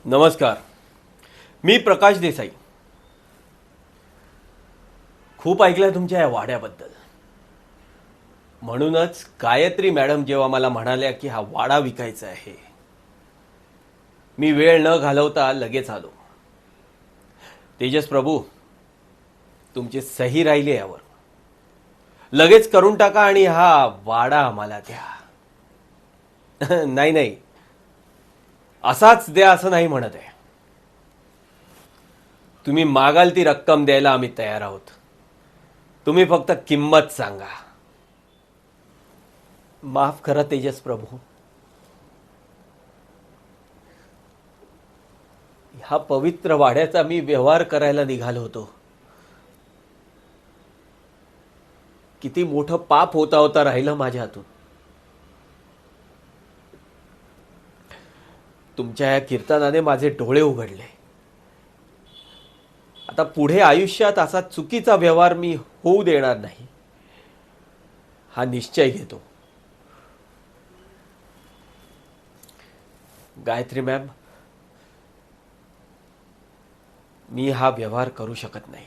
नमस्कार. मी प्रकाश देसाई. खूप ऐकलंय तुमच्या या वाड्याबद्दल. म्हणूनच गायत्री मॅडम जेव्हा मला म्हणाल्या की हा वाडा विकायचा आहे, मी वेळ न घालवता लगेच आलो. तेजस प्रभू, तुमची सही राहिली यावर. लगेच करून टाका आणि हा वाडा आम्हाला द्या. नाही नाही, असाच द्या असं नाही म्हणत आहे. तुम्ही मागाल ती रक्कम द्यायला आम्ही तयार आहोत. तुम्ही फक्त किंमत सांगा. माफ करा तेजस प्रभू. ह्या पवित्र वाड्याचा मी व्यवहार करायला निघालो होतो. किती मोठं पाप होता होता राहिलं माझ्या हातून. तुमच्या या कीर्तनाने माझे डोळे उघडले. आता पुढे आयुष्यात असा चुकीचा व्यवहार मी होऊ देणार नाही, हा निश्चय घेतो. गायत्री मॅम, मी हा व्यवहार करू शकत नाही.